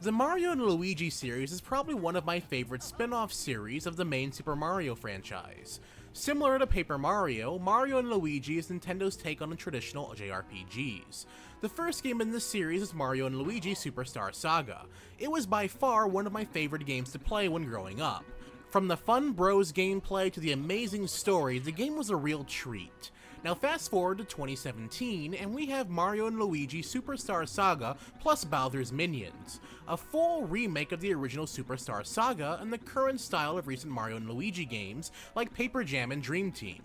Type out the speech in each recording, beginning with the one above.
The Mario and Luigi series is probably one of my favorite spin-off series of the main Super Mario franchise. Similar to Paper Mario, Mario and Luigi is Nintendo's take on the traditional JRPGs. The first game in this series is Mario and Luigi Superstar Saga. It was by far one of my favorite games to play when growing up. From the fun bros gameplay to the amazing story, the game was a real treat. Now fast forward to 2017 and we have Mario and Luigi Superstar Saga plus Bowser's Minions, a full remake of the original Superstar Saga in the current style of recent Mario and Luigi games like Paper Jam and Dream Team.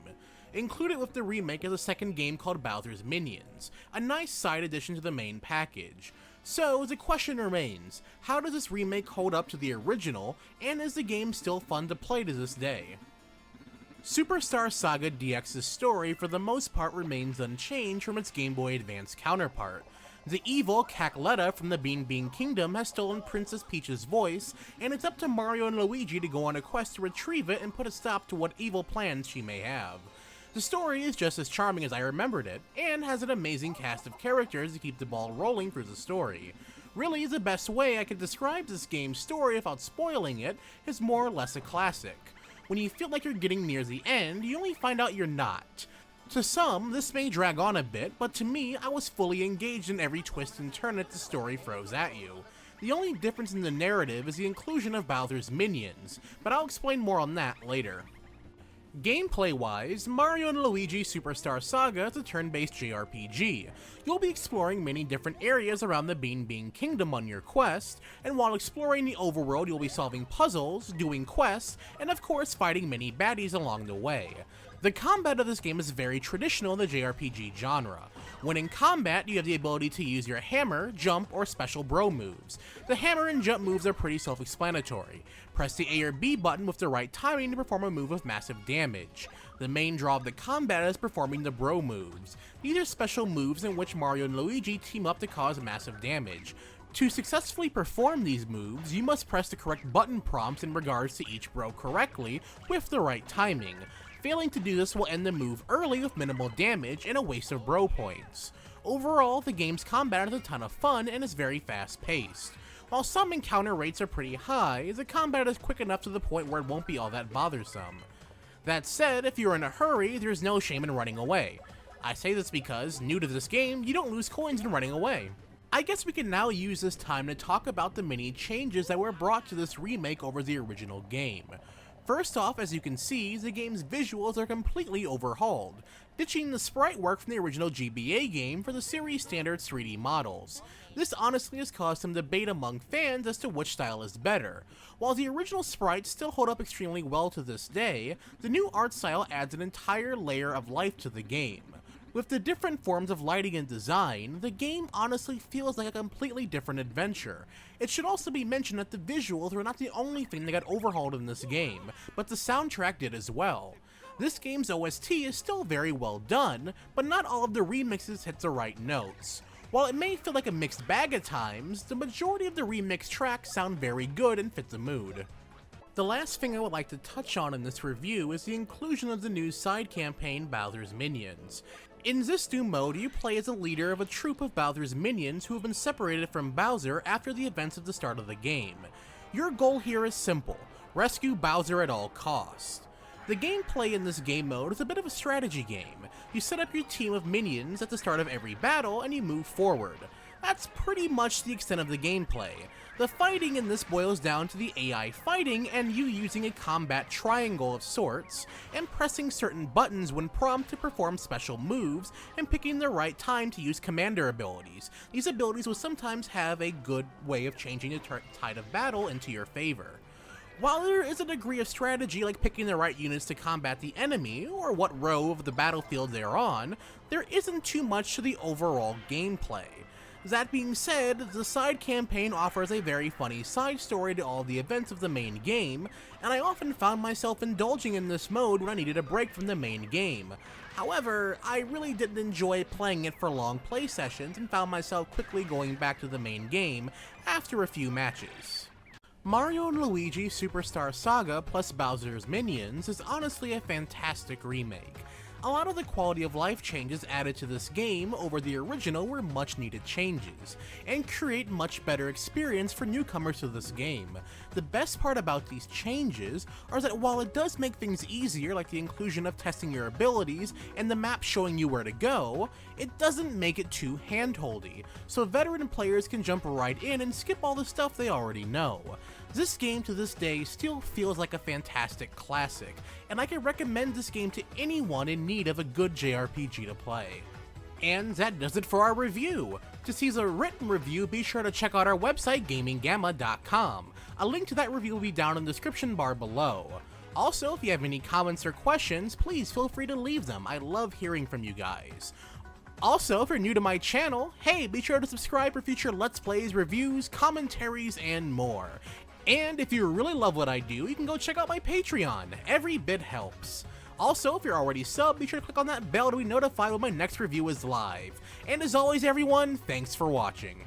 Included with the remake is a second game called Bowser's Minions, a nice side addition to the main package. So the question remains, how does this remake hold up to the original, and is the game still fun to play to this day? Superstar Saga DX's story for the most part remains unchanged from its GameBoy Advance counterpart. The evil Cackletta from the Bean Bean Kingdom has stolen Princess Peach's voice, and it's up to Mario and Luigi to go on a quest to retrieve it and put a stop to what evil plans she may have. The story is just as charming as I remembered it, and has an amazing cast of characters to keep the ball rolling through the story. Really, the best way I could describe this game's story without spoiling it is more or less a classic. When you feel like you're getting near the end, you only find out you're not. To some, this may drag on a bit, but to me, I was fully engaged in every twist and turn that the story throws at you. The only difference in the narrative is the inclusion of Bowser's Minions, but I'll explain more on that later. Gameplay-wise, Mario and Luigi Superstar Saga is a turn-based JRPG. You'll be exploring many different areas around the Bean Bean Kingdom on your quest, and while exploring the overworld you'll be solving puzzles, doing quests, and of course fighting many baddies along the way. The combat of this game is very traditional in the JRPG genre. When in combat, you have the ability to use your hammer, jump, or special bro moves. The hammer and jump moves are pretty self-explanatory. Press the A or B button with the right timing to perform a move with massive damage. The main draw of the combat is performing the bro moves. These are special moves in which Mario and Luigi team up to cause massive damage. To successfully perform these moves, you must press the correct button prompts in regards to each bro correctly with the right timing. Failing to do this will end the move early with minimal damage and a waste of bro points. Overall, the game's combat is a ton of fun and is very fast paced. While some encounter rates are pretty high, the combat is quick enough to the point where it won't be all that bothersome. That said, if you're in a hurry, there's no shame in running away. I say this because, new to this game, you don't lose coins in running away. I guess we can now use this time to talk about the many changes that were brought to this remake over the original game. First off, as you can see, the game's visuals are completely overhauled, ditching the sprite work from the original GBA game for the series standard 3D models. This honestly has caused some debate among fans as to which style is better. While the original sprites still hold up extremely well to this day, the new art style adds an entire layer of life to the game. With the different forms of lighting and design, the game honestly feels like a completely different adventure. It should also be mentioned that the visuals were not the only thing that got overhauled in this game, but the soundtrack did as well. This game's OST is still very well done, but not all of the remixes hit the right notes. While it may feel like a mixed bag at times, the majority of the remixed tracks sound very good and fit the mood. The last thing I would like to touch on in this review is the inclusion of the new side campaign Bowser's Minions. In this new mode, you play as a leader of a troop of Bowser's minions who have been separated from Bowser after the events of the start of the game. Your goal here is simple: rescue Bowser at all costs. The gameplay in this game mode is a bit of a strategy game. You set up your team of minions at the start of every battle and you move forward. That's pretty much the extent of the gameplay. The fighting in this boils down to the AI fighting and you using a combat triangle of sorts, and pressing certain buttons when prompted to perform special moves, and picking the right time to use commander abilities. These abilities will sometimes have a good way of changing the tide of battle into your favor. While there is a degree of strategy like picking the right units to combat the enemy, or what row of the battlefield they're on, there isn't too much to the overall gameplay. That being said, the side campaign offers a very funny side story to all the events of the main game, and I often found myself indulging in this mode when I needed a break from the main game. However, I really didn't enjoy playing it for long play sessions and found myself quickly going back to the main game after a few matches. Mario and Luigi Superstar Saga plus Bowser's Minions is honestly a fantastic remake. A lot of the quality of life changes added to this game over the original were much needed changes, and create much better experience for newcomers to this game. The best part about these changes are that while it does make things easier, like the inclusion of testing your abilities and the map showing you where to go, it doesn't make it too handholdy, so veteran players can jump right in and skip all the stuff they already know. This game to this day still feels like a fantastic classic, and I can recommend this game to anyone in need of a good JRPG to play. And that does it for our review. To see the written review, be sure to check out our website, gaminggamma.com. A link to that review will be down in the description bar below. Also, if you have any comments or questions, please feel free to leave them. I love hearing from you guys. Also, if you're new to my channel, hey, be sure to subscribe for future Let's Plays, reviews, commentaries, and more. And if you really love what I do, you can go check out my Patreon. Every bit helps. Also, if you're already subbed, be sure to click on that bell to be notified when my next review is live. And as always everyone, thanks for watching.